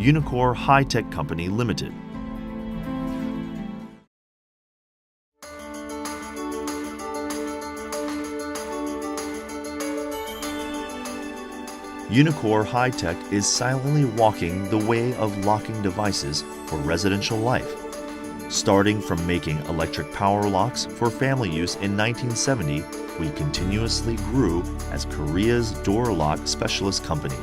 Unicor Hightech Company Limited. Unicor Hightech is silently walking the way of locking devices for residential life. Starting from making electric power locks for family use in 1970, we continuously grew as Korea's door lock specialist company.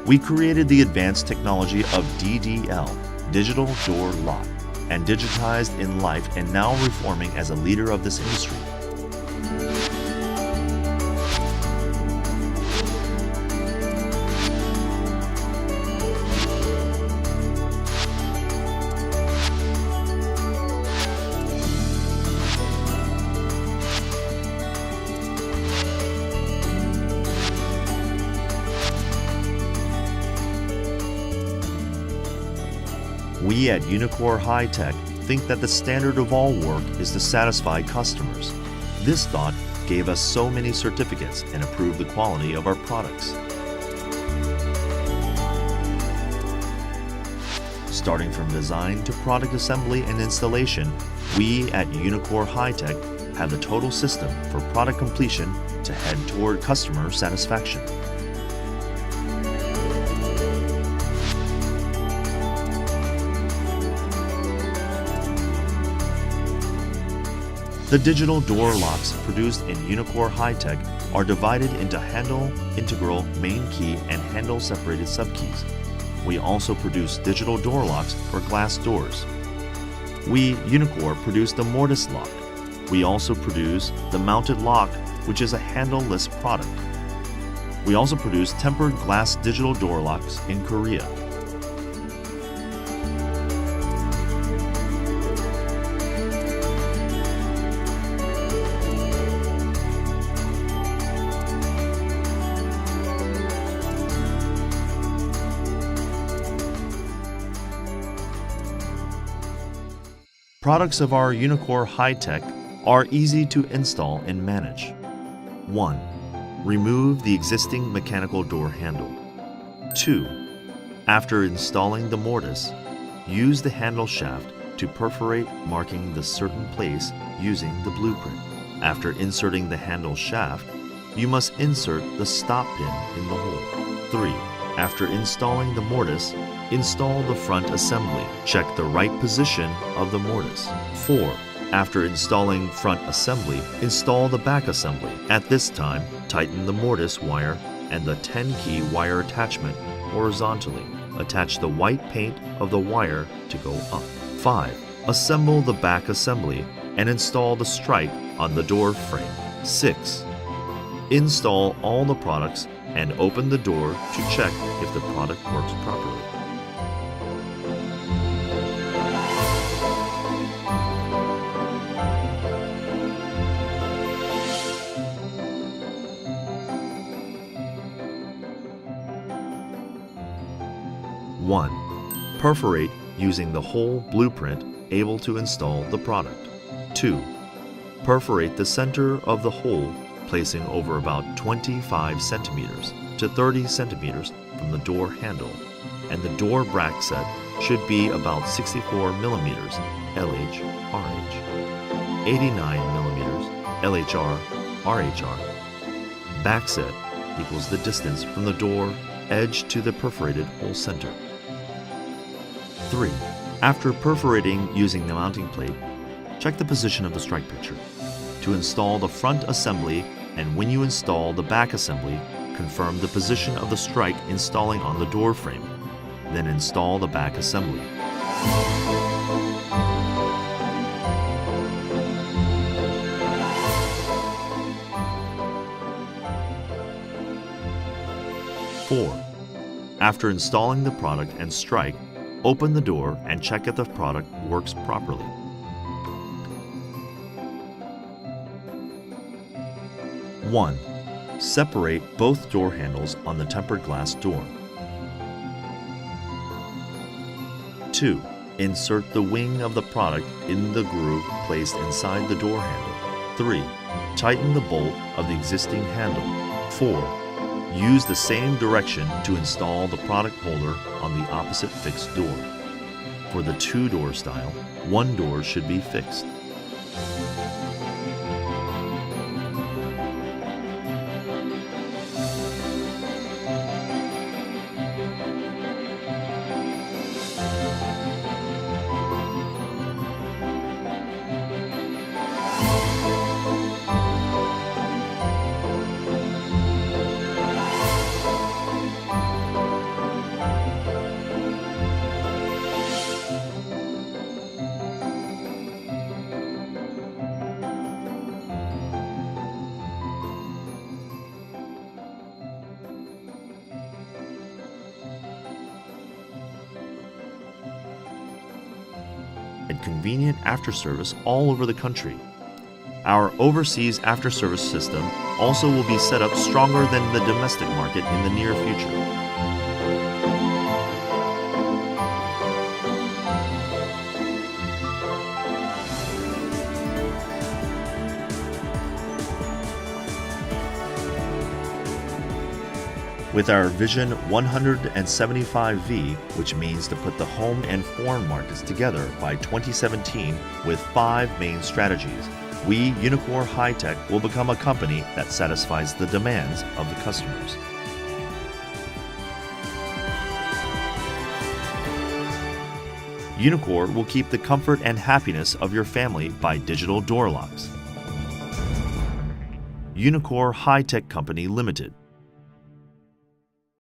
We created the advanced technology of DDL, Digital Door Lock, and digitized in life and now reforming as a leader of this industry. We at Unicor Hightech think that the standard of all work is to satisfy customers. This thought gave us so many certificates and improved the quality of our products. Starting from design to product assembly and installation, we at Unicor Hightech have the total system for product completion to head toward customer satisfaction. The digital door locks produced in Unicor Hightech are divided into handle, integral, main key, and handle-separated subkeys. We also produce digital door locks for glass doors. We, Unicor, produce the mortise lock. We also produce the mounted lock, which is a handle-less product. We also produce tempered glass digital door locks in Korea. Products of our Unicor Hightech are easy to install and manage. 1. Remove the existing mechanical door handle. 2. After installing the mortise, use the handle shaft to perforate, marking the certain place using the blueprint. After inserting the handle shaft, you must insert the stop pin in the hole. 3. After installing the mortise, install the front assembly. Check the right position of the mortise. 4. After installing front assembly, install the back assembly. At this time, tighten the mortise wire and the 10-key wire attachment horizontally. Attach the white paint of the wire to go up. 5. Assemble the back assembly and install the strike on the door frame. 6. Install all the products and open the door to check if the product works properly. One, perforate using the hole blueprint able to install the product. 2. Perforate the center of the hole, placing over about 25 centimeters to 30 centimeters from the door handle, and the door bracket should be about 64 millimeters LH/RH, 89 millimeters LHR/RHR. Backset equals the distance from the door edge to the perforated hole center. 3. After perforating using the mounting plate, check the position of the strike picture. To install the front assembly, and when you install the back assembly, confirm the position of the strike installing on the door frame. Then install the back assembly. 4. After installing the product and strike, open the door and check if the product works properly. 1. Separate both door handles on the tempered glass door. 2. Insert the wing of the product in the groove placed inside the door handle. 3. Tighten the bolt of the existing handle. 4. Use the same direction to install the product holder on the opposite fixed door. For the 2-door style, one door should be fixed. And convenient after-service all over the country. Our overseas after-service system also will be set up stronger than the domestic market in the near future. With our Vision 175V, which means to put the home and foreign markets together by 2017 with 5 main strategies, we, Unicor Hightech, will become a company that satisfies the demands of the customers. Unicor will keep the comfort and happiness of your family by digital door locks. Unicor Hightech Company Limited.